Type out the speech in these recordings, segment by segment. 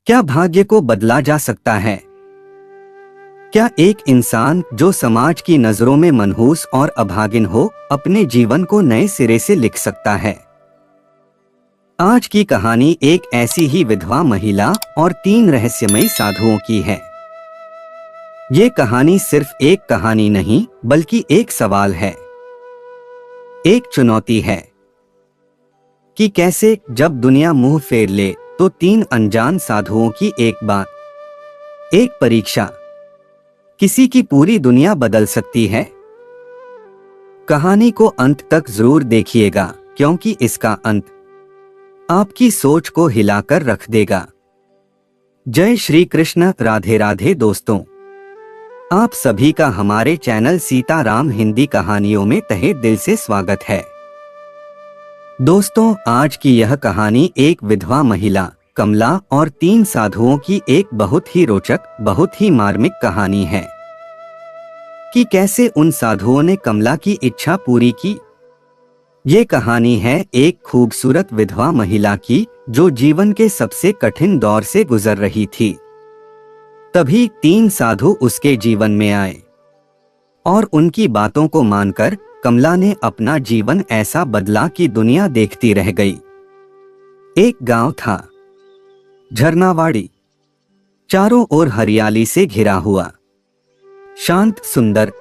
क्या भाग्य को बदला जा सकता है? क्या एक इंसान जो समाज की नजरों में मनहूस और अभागिन हो, अपने जीवन को नए सिरे से लिख सकता है? आज की कहानी एक ऐसी ही विधवा महिला और 3 रहस्यमयी साधुओं की है। ये कहानी सिर्फ एक कहानी नहीं, बल्कि एक सवाल है, एक चुनौती है कि कैसे जब दुनिया मुंह फेर ले तो 3 अनजान साधुओं की एक बात, एक परीक्षा, किसी की पूरी दुनिया बदल सकती है। कहानी को अंत तक जरूर देखिएगा, क्योंकि इसका अंत आपकी सोच को हिलाकर रख देगा। जय श्री कृष्ण, राधे राधे दोस्तों, आप सभी का हमारे चैनल सीताराम हिंदी कहानियों में तहे दिल से स्वागत है। दोस्तों, आज की यह कहानी एक विधवा महिला कमला और 3 साधुओं की एक बहुत ही रोचक, बहुत ही मार्मिक कहानी है कि कैसे उन साधुओं ने कमला की इच्छा पूरी की। ये कहानी है एक खूबसूरत विधवा महिला की, जो जीवन के सबसे कठिन दौर से गुजर रही थी। तभी 3 साधु उसके जीवन में आए और उनकी बातों को मानकर कमला ने अपना जीवन ऐसा बदला कि दुनिया देखती रह गई। एक गांव था, झरनावाड़ी, चारों ओर हरियाली से घिरा हुआ, शांत सुंदर।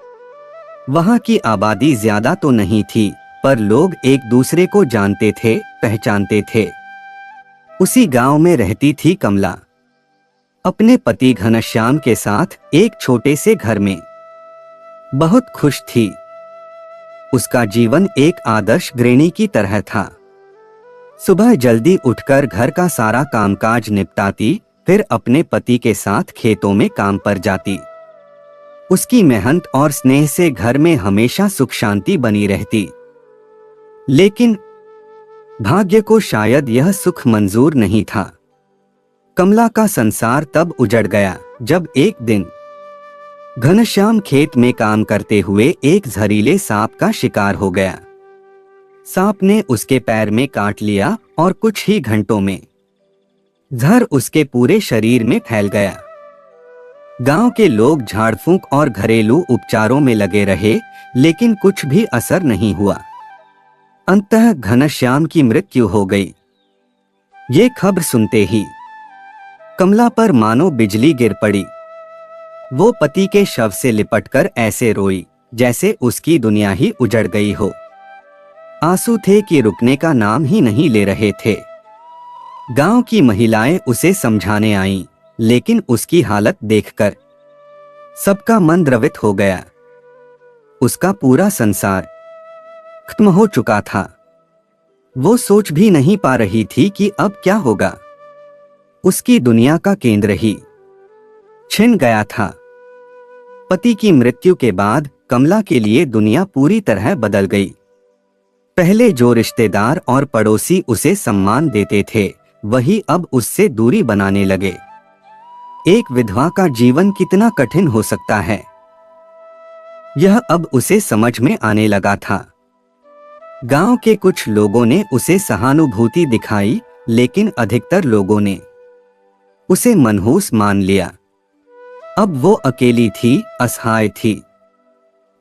वहां की आबादी ज्यादा तो नहीं थी, पर लोग एक दूसरे को जानते थे, पहचानते थे। उसी गांव में रहती थी कमला, अपने पति घनश्याम के साथ एक छोटे से घर में। बहुत खुश थी। उसका जीवन एक आदर्श गृहिणी की तरह था। सुबह जल्दी उठकर घर का सारा कामकाज निपटाती, फिर अपने पति के साथ खेतों में काम पर जाती। उसकी मेहनत और स्नेह से घर में हमेशा सुख शांति बनी रहती। लेकिन भाग्य को शायद यह सुख मंजूर नहीं था। कमला का संसार तब उजड़ गया जब एक दिन घनश्याम खेत में काम करते हुए एक जहरीले सांप का शिकार हो गया। सांप ने उसके पैर में काट लिया और कुछ ही घंटों में जहर उसके पूरे शरीर में फैल गया। गांव के लोग झाड़ फूंक और घरेलू उपचारों में लगे रहे, लेकिन कुछ भी असर नहीं हुआ। अंततः घनश्याम की मृत्यु हो गई। ये खबर सुनते ही कमला पर मानो बिजली गिर पड़ी। वो पति के शव से लिपटकर ऐसे रोई जैसे उसकी दुनिया ही उजड़ गई हो। आंसू थे कि रुकने का नाम ही नहीं ले रहे थे। गांव की महिलाएं उसे समझाने आईं, लेकिन उसकी हालत देखकर सबका मन द्रवित हो गया। उसका पूरा संसार खत्म हो चुका था। वो सोच भी नहीं पा रही थी कि अब क्या होगा। उसकी दुनिया का केंद्र ही छिन गया था। पति की मृत्यु के बाद कमला के लिए दुनिया पूरी तरह बदल गई। पहले जो रिश्तेदार और पड़ोसी उसे सम्मान देते थे, वही अब उससे दूरी बनाने लगे। एक विधवा का जीवन कितना कठिन हो सकता है, यह अब उसे समझ में आने लगा था। गांव के कुछ लोगों ने उसे सहानुभूति दिखाई, लेकिन अधिकतर लोगों ने उसे मनहूस मान लिया। अब वो अकेली थी, असहाय थी।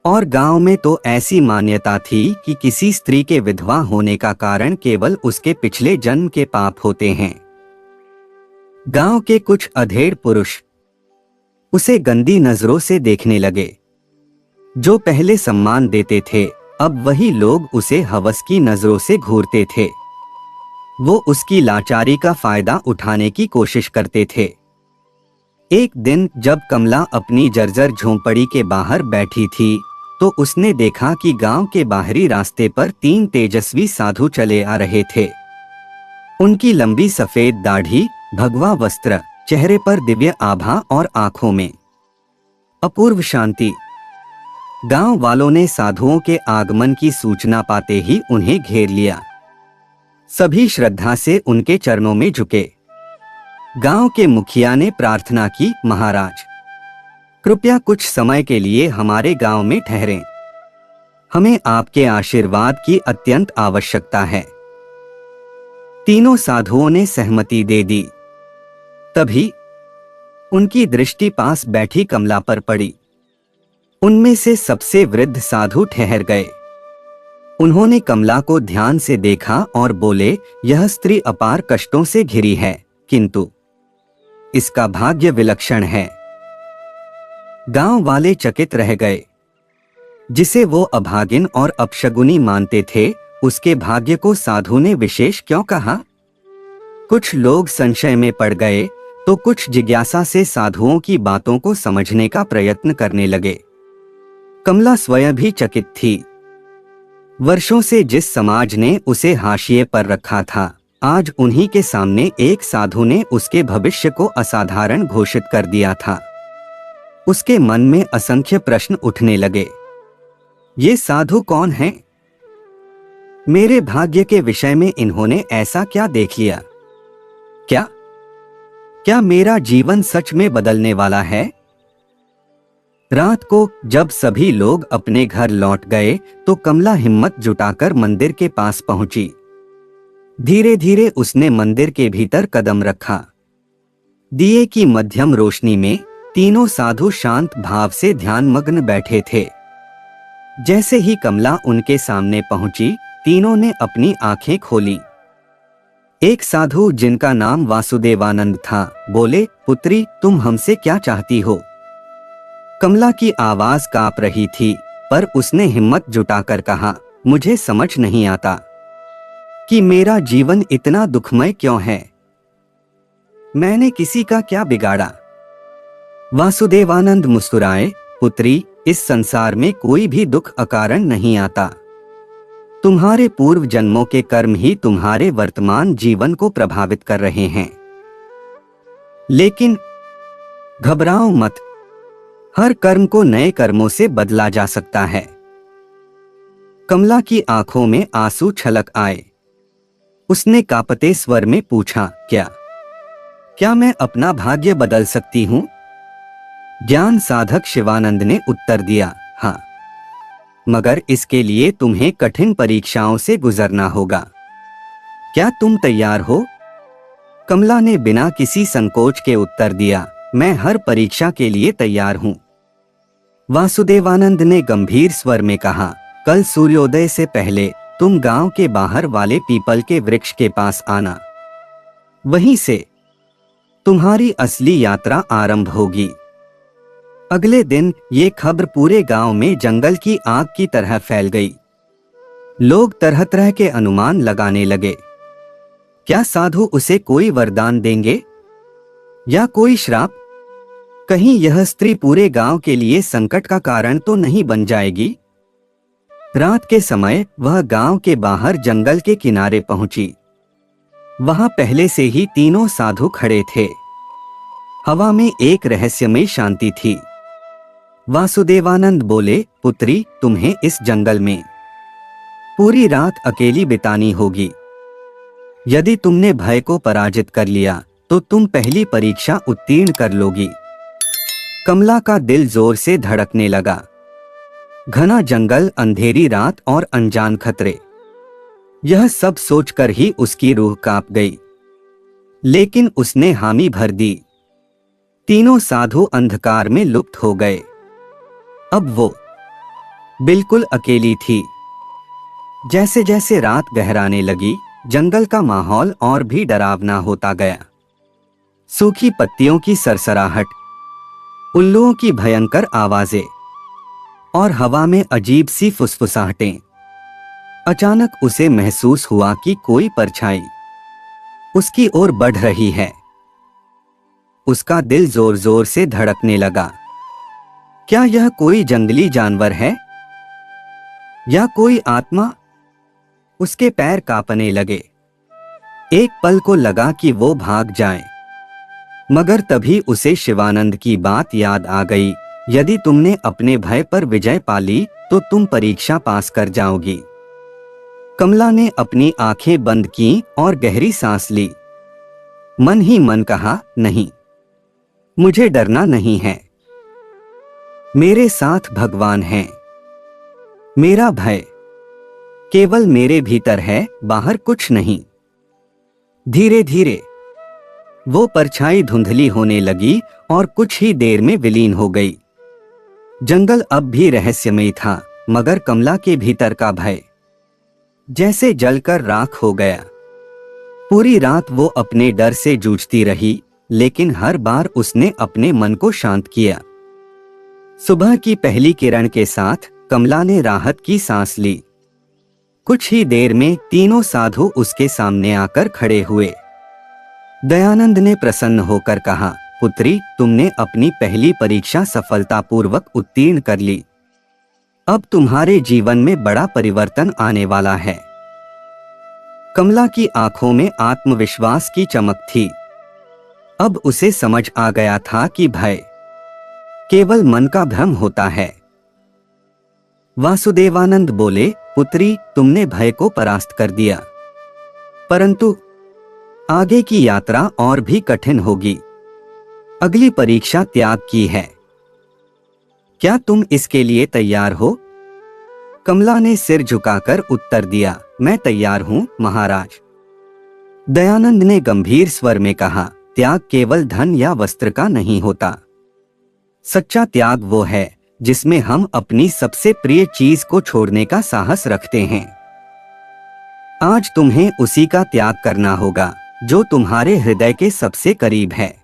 और गांव में तो ऐसी मान्यता थी कि किसी स्त्री के विधवा होने का कारण केवल उसके पिछले जन्म के पाप होते हैं। गांव के कुछ अधेड़ पुरुष उसे गंदी नजरों से देखने लगे। जो पहले सम्मान देते थे, अब वही लोग उसे हवस की नजरों से घूरते थे। वो उसकी लाचारी का फायदा उठाने की कोशिश करते थे। एक दिन जब कमला अपनी जर्जर झोंपड़ी के बाहर बैठी थी, तो उसने देखा कि गांव के बाहरी रास्ते पर 3 तेजस्वी साधु चले आ रहे थे। उनकी लंबी सफेद दाढ़ी, भगवा वस्त्र, चेहरे पर दिव्य आभा और आंखों में अपूर्व शांति। गांव वालों ने साधुओं के आगमन की सूचना पाते ही उन्हें घेर लिया। सभी श्रद्धा से उनके चरणों में झुके। गांव के मुखिया ने प्रार्थना की, महाराज, कृपया कुछ समय के लिए हमारे गांव में ठहरें। हमें आपके आशीर्वाद की अत्यंत आवश्यकता है। तीनों साधुओं ने सहमति दे दी। तभी उनकी दृष्टि पास बैठी कमला पर पड़ी। उनमें से सबसे वृद्ध साधु ठहर गए। उन्होंने कमला को ध्यान से देखा और बोले, यह स्त्री अपार कष्टों से घिरी है, किंतु इसका भाग्य विलक्षण है। गांव वाले चकित रह गए। जिसे वो अभागिन और अपशगुनी मानते थे, उसके भाग्य को साधु ने विशेष क्यों कहा? कुछ लोग संशय में पड़ गए तो कुछ जिज्ञासा से साधुओं की बातों को समझने का प्रयत्न करने लगे। कमला स्वयं भी चकित थी। वर्षों से जिस समाज ने उसे हाशिए पर रखा था, आज उन्हीं के सामने एक साधु ने उसके भविष्य को असाधारण घोषित कर दिया था। उसके मन में असंख्य प्रश्न उठने लगे। ये साधु कौन हैं? मेरे भाग्य के विषय में इन्होंने ऐसा क्या देख लिया? क्या मेरा जीवन सच में बदलने वाला है? रात को जब सभी लोग अपने घर लौट गए तो कमला हिम्मत जुटाकर मंदिर के पास पहुंची। धीरे धीरे उसने मंदिर के भीतर कदम रखा। दिए की मध्यम रोशनी में तीनों साधु शांत भाव से ध्यानमग्न बैठे थे। जैसे ही कमला उनके सामने पहुंची, तीनों ने अपनी आंखें खोली। एक साधु, जिनका नाम वासुदेवानंद था, बोले, पुत्री, तुम हमसे क्या चाहती हो? कमला की आवाज कांप रही थी, पर उसने हिम्मत जुटाकर कहा, मुझे समझ नहीं आता कि मेरा जीवन इतना दुखमय क्यों है। मैंने किसी का क्या बिगाड़ा? वासुदेवानंद मुस्कुराए, पुत्री, इस संसार में कोई भी दुख अकारण नहीं आता। तुम्हारे पूर्व जन्मों के कर्म ही तुम्हारे वर्तमान जीवन को प्रभावित कर रहे हैं। लेकिन घबराओ मत, हर कर्म को नए कर्मों से बदला जा सकता है। कमला की आंखों में आंसू छलक आए। उसने कांपते स्वर में पूछा, क्या मैं अपना भाग्य बदल सकती हूं? ज्ञान साधक शिवानंद ने उत्तर दिया, हाँ, मगर इसके लिए तुम्हें कठिन परीक्षाओं से गुजरना होगा। क्या तुम तैयार हो? कमला ने बिना किसी संकोच के उत्तर दिया, मैं हर परीक्षा के लिए तैयार हूं। वासुदेवानंद ने गंभीर स्वर में कहा, कल सूर्योदय से पहले तुम गांव के बाहर वाले पीपल के वृक्ष के पास आना। वहीं से तुम्हारी असली यात्रा आरंभ होगी। अगले दिन ये खबर पूरे गांव में जंगल की आग की तरह फैल गई। लोग तरह तरह के अनुमान लगाने लगे। क्या साधु उसे कोई वरदान देंगे या कोई श्राप? कहीं यह स्त्री पूरे गांव के लिए संकट का कारण तो नहीं बन जाएगी? रात के समय वह गांव के बाहर जंगल के किनारे पहुंची। वहां पहले से ही तीनों साधु खड़े थे। हवा में एक रहस्यमय शांति थी। वासुदेवानंद बोले, पुत्री, तुम्हें इस जंगल में पूरी रात अकेली बितानी होगी। यदि तुमने भय को पराजित कर लिया तो तुम पहली परीक्षा उत्तीर्ण कर लोगी। कमला का दिल जोर से धड़कने लगा। घना जंगल, अंधेरी रात और अनजान खतरे, यह सब सोचकर ही उसकी रूह कांप गई। लेकिन उसने हामी भर दी। तीनों साधु अंधकार में लुप्त हो गए। अब वो बिल्कुल अकेली थी। जैसे जैसे रात गहराने लगी, जंगल का माहौल और भी डरावना होता गया। सूखी पत्तियों की सरसराहट, उल्लुओं की भयंकर आवाजें और हवा में अजीब सी फुसफुसाहटें। अचानक उसे महसूस हुआ कि कोई परछाई उसकी ओर बढ़ रही है। उसका दिल जोर जोर से धड़कने लगा। क्या यह कोई जंगली जानवर है या कोई आत्मा? उसके पैर कांपने लगे। एक पल को लगा कि वो भाग जाए, मगर तभी उसे शिवानंद की बात याद आ गई, यदि तुमने अपने भय पर विजय पा ली तो तुम परीक्षा पास कर जाओगी। कमला ने अपनी आंखें बंद की और गहरी सांस ली। मन ही मन कहा, नहीं, मुझे डरना नहीं है। मेरे साथ भगवान हैं। मेरा भय केवल मेरे भीतर है, बाहर कुछ नहीं। धीरे धीरे वो परछाई धुंधली होने लगी और कुछ ही देर में विलीन हो गई। जंगल अब भी रहस्यमय था, मगर कमला के भीतर का भय जैसे जलकर राख हो गया। पूरी रात वो अपने डर से जूझती रही, लेकिन हर बार उसने अपने मन को शांत किया। सुबह की पहली किरण के साथ कमला ने राहत की सांस ली। कुछ ही देर में तीनों साधु उसके सामने आकर खड़े हुए। दयानंद ने प्रसन्न होकर कहा, पुत्री, तुमने अपनी पहली परीक्षा सफलतापूर्वक उत्तीर्ण कर ली। अब तुम्हारे जीवन में बड़ा परिवर्तन आने वाला है। कमला की आंखों में आत्मविश्वास की चमक थी। अब उसे समझ आ गया था कि भय केवल मन का भ्रम होता है। वासुदेवानंद बोले, पुत्री, तुमने भय को परास्त कर दिया, परंतु आगे की यात्रा और भी कठिन होगी। अगली परीक्षा त्याग की है। क्या तुम इसके लिए तैयार हो? कमला ने सिर झुकाकर उत्तर दिया, मैं तैयार हूं महाराज। दयानंद ने गंभीर स्वर में कहा, त्याग केवल धन या वस्त्र का नहीं होता। सच्चा त्याग वो है जिसमें हम अपनी सबसे प्रिय चीज को छोड़ने का साहस रखते हैं। आज तुम्हें उसी का त्याग करना होगा जो तुम्हारे हृदय के सबसे करीब है।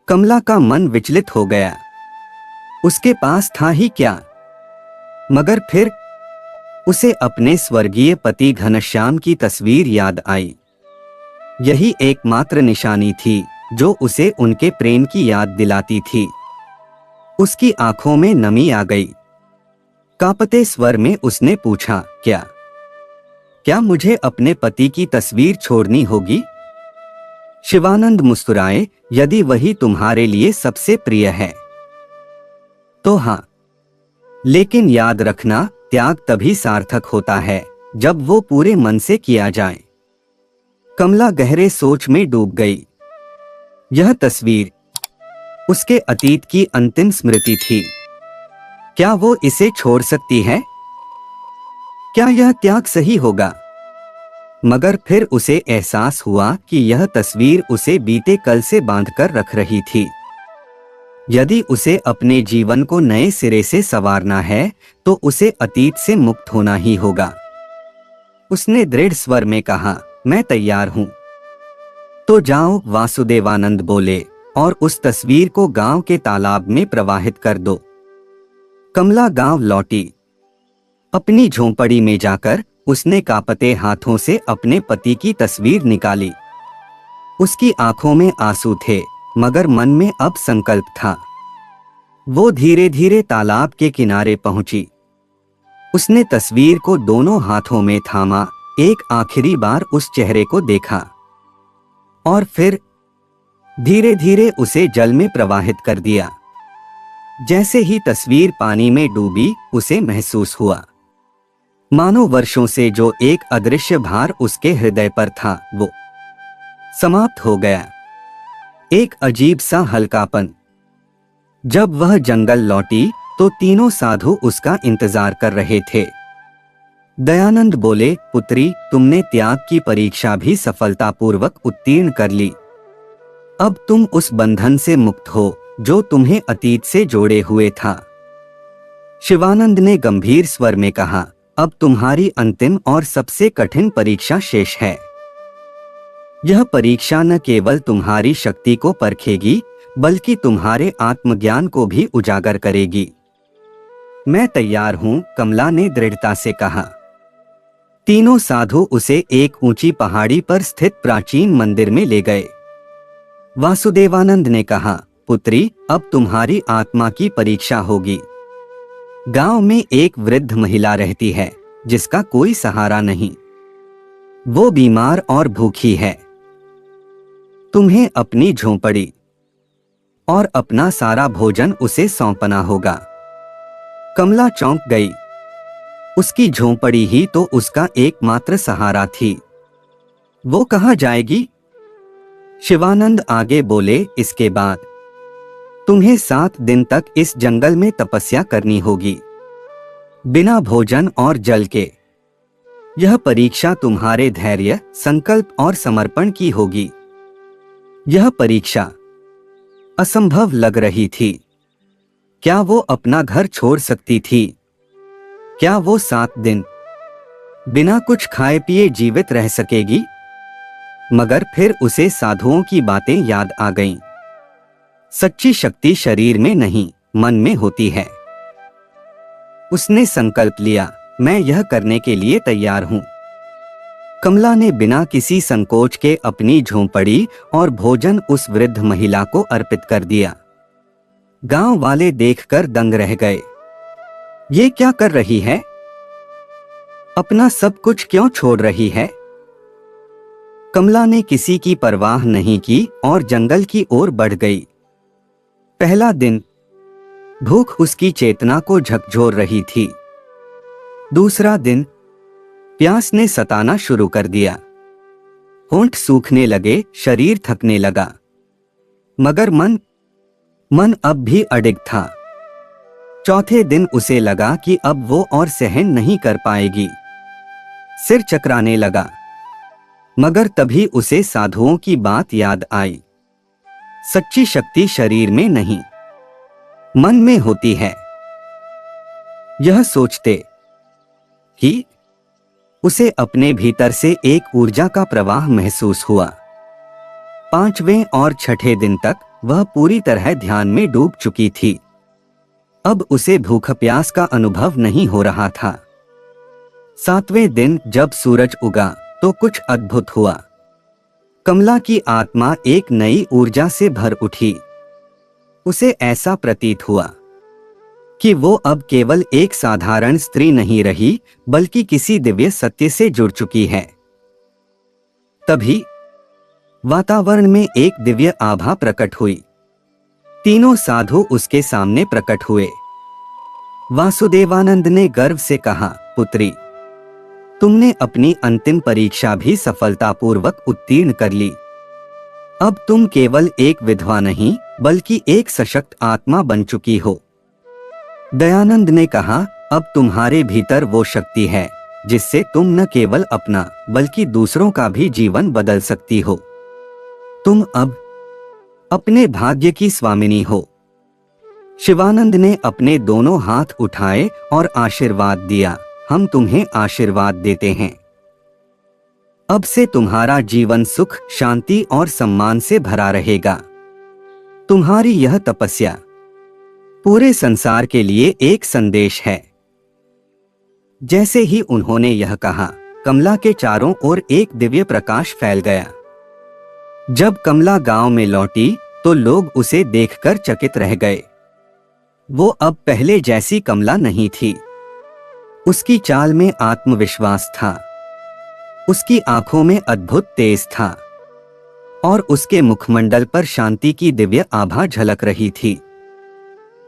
कमला का मन विचलित हो गया। उसके पास था ही क्या, मगर फिर उसे अपने स्वर्गीय पति घनश्याम की तस्वीर याद आई। यही एकमात्र निशानी थी जो उसे उनके प्रेम की याद दिलाती थी। उसकी आंखों में नमी आ गई। कांपते स्वर में उसने पूछा, क्या मुझे अपने पति की तस्वीर छोड़नी होगी? शिवानंद मुस्कुराए, यदि वही तुम्हारे लिए सबसे प्रिय है तो हाँ, लेकिन याद रखना, त्याग तभी सार्थक होता है जब वो पूरे मन से किया जाए। कमला गहरे सोच में डूब गई। यह तस्वीर उसके अतीत की अंतिम स्मृति थी। क्या वो इसे छोड़ सकती है? क्या यह त्याग सही होगा? मगर फिर उसे एहसास हुआ कि यह तस्वीर उसे बीते कल से बांधकर रख रही थी। यदि उसे अपने जीवन को नए सिरे से संवारना है तो उसे अतीत से मुक्त होना ही होगा। उसने दृढ़ स्वर में कहा, मैं तैयार हूं। तो जाओ, वासुदेवानंद बोले, और उस तस्वीर को गांव के तालाब में प्रवाहित कर दो। कमला गांव लौटी। अपनी झोंपड़ी में जाकर उसने कांपते हाथों से अपने पति की तस्वीर निकाली। उसकी आंखों में आंसू थे, मगर मन में अब संकल्प था। वो धीरे धीरे तालाब के किनारे पहुंची। उसने तस्वीर को दोनों हाथों में थामा, एक आखिरी बार उस चेहरे को देखा और फिर धीरे धीरे उसे जल में प्रवाहित कर दिया। जैसे ही तस्वीर पानी में डूबी, उसे महसूस हुआ मानो वर्षों से जो एक अदृश्य भार उसके हृदय पर था वो समाप्त हो गया। एक अजीब सा हल्कापन। जब वह जंगल लौटी तो तीनों साधु उसका इंतजार कर रहे थे। दयानंद बोले, पुत्री, तुमने त्याग की परीक्षा भी सफलतापूर्वक उत्तीर्ण कर ली। अब तुम उस बंधन से मुक्त हो जो तुम्हें अतीत से जोड़े हुए था। शिवानंद ने गंभीर स्वर में कहा, अब तुम्हारी अंतिम और सबसे कठिन परीक्षा शेष है। यह परीक्षा न केवल तुम्हारी शक्ति को परखेगी, बल्कि तुम्हारे आत्मज्ञान को भी उजागर करेगी। मैं तैयार हूं, कमला ने दृढ़ता से कहा। तीनों साधु उसे एक ऊंची पहाड़ी पर स्थित प्राचीन मंदिर में ले गए। वासुदेवानंद ने कहा, पुत्री, अब तुम्हारी आत्मा की परीक्षा होगी। गांव में एक वृद्ध महिला रहती है जिसका कोई सहारा नहीं। वो बीमार और भूखी है। तुम्हें अपनी झोंपड़ी और अपना सारा भोजन उसे सौंपना होगा। कमला चौंक गई। उसकी झोंपड़ी ही तो उसका एकमात्र सहारा थी। वो कहाँ जाएगी? शिवानंद आगे बोले, इसके बाद तुम्हें 7 दिन तक इस जंगल में तपस्या करनी होगी, बिना भोजन और जल के। यह परीक्षा तुम्हारे धैर्य, संकल्प और समर्पण की होगी। यह परीक्षा असंभव लग रही थी। क्या वो अपना घर छोड़ सकती थी? क्या वो 7 दिन बिना कुछ खाए पिए जीवित रह सकेगी? मगर फिर उसे साधुओं की बातें याद आ गईं। सच्ची शक्ति शरीर में नहीं, मन में होती है। उसने संकल्प लिया, मैं यह करने के लिए तैयार हूं। कमला ने बिना किसी संकोच के अपनी झोंपड़ी और भोजन उस वृद्ध महिला को अर्पित कर दिया। गांव वाले देखकर दंग रह गए। ये क्या कर रही है? अपना सब कुछ क्यों छोड़ रही है? कमला ने किसी की परवाह नहीं की और जंगल की ओर बढ़ गई। पहला दिन भूख उसकी चेतना को झकझोर रही थी। दूसरा दिन प्यास ने सताना शुरू कर दिया। होंठ सूखने लगे, शरीर थकने लगा। मगर मन अब भी अडिग था। चौथे दिन उसे लगा कि अब वो और सहन नहीं कर पाएगी। सिर चकराने लगा। मगर तभी उसे साधुओं की बात याद आई। सच्ची शक्ति शरीर में नहीं, मन में होती है। यह सोचते ही उसे अपने भीतर से एक ऊर्जा का प्रवाह महसूस हुआ। 5वें और 6ठे दिन तक वह पूरी तरह ध्यान में डूब चुकी थी। अब उसे भूख प्यास का अनुभव नहीं हो रहा था। 7वें दिन जब सूरज उगा तो कुछ अद्भुत हुआ। कमला की आत्मा एक नई ऊर्जा से भर उठी। उसे ऐसा प्रतीत हुआ कि वो अब केवल एक साधारण स्त्री नहीं रही, बल्कि किसी दिव्य सत्य से जुड़ चुकी है। तभी वातावरण में एक दिव्य आभा प्रकट हुई। तीनों साधु उसके सामने प्रकट हुए। वासुदेवानंद ने गर्व से कहा, पुत्री, तुमने अपनी अंतिम परीक्षा भी सफलतापूर्वक उत्तीर्ण कर ली। अब तुम केवल एक विधवा नहीं, बल्कि एक सशक्त आत्मा बन चुकी हो। दयानंद ने कहा, अब तुम्हारे भीतर वो शक्ति है जिससे तुम न केवल अपना बल्कि दूसरों का भी जीवन बदल सकती हो। तुम अब अपने भाग्य की स्वामिनी हो। शिवानंद ने अपने दोनों हाथ उठाए और आशीर्वाद दिया, हम तुम्हें आशीर्वाद देते हैं। अब से तुम्हारा जीवन सुख, शांति और सम्मान से भरा रहेगा। तुम्हारी यह तपस्या पूरे संसार के लिए एक संदेश है। जैसे ही उन्होंने यह कहा, कमला के चारों ओर एक दिव्य प्रकाश फैल गया। जब कमला गांव में लौटी तो लोग उसे देखकर चकित रह गए। वो अब पहले जैसी कमला नहीं थी। उसकी चाल में आत्मविश्वास था, उसकी आंखों में अद्भुत तेज था और उसके मुखमंडल पर शांति की दिव्य आभा झलक रही थी।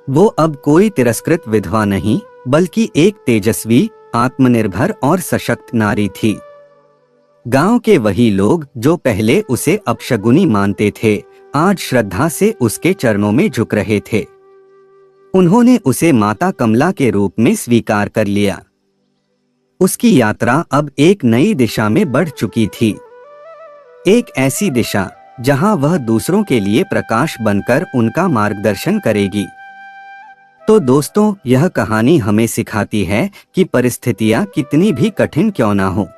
वो अब कोई तिरस्कृत विधवा नहीं, बल्कि एक तेजस्वी, आत्मनिर्भर और सशक्त नारी थी। गांव के वही लोग जो पहले उसे अपशगुनी मानते थे, आज श्रद्धा से उसके चरणों में झुक रहे थे। उन्होंने उसे माता कमला के रूप में स्वीकार कर लिया। उसकी यात्रा अब एक नई दिशा में बढ़ चुकी थी। एक ऐसी दिशा जहां वह दूसरों के लिए प्रकाश बनकर उनका मार्गदर्शन करेगी। तो दोस्तों, यह कहानी हमें सिखाती है कि परिस्थितियां कितनी भी कठिन क्यों ना हो,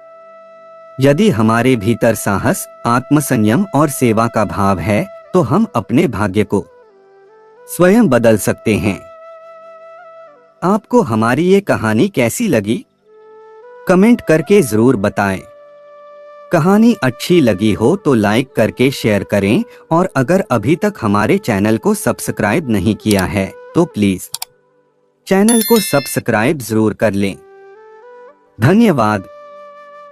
यदि हमारे भीतर साहस, आत्मसंयम और सेवा का भाव है तो हम अपने भाग्य को स्वयं बदल सकते हैं। आपको हमारी ये कहानी कैसी लगी? कमेंट करके जरूर बताएं। कहानी अच्छी लगी हो तो लाइक करके शेयर करें और अगर अभी तक हमारे चैनल को सब्सक्राइब नहीं किया है तो प्लीज चैनल को सब्सक्राइब जरूर कर लें। धन्यवाद।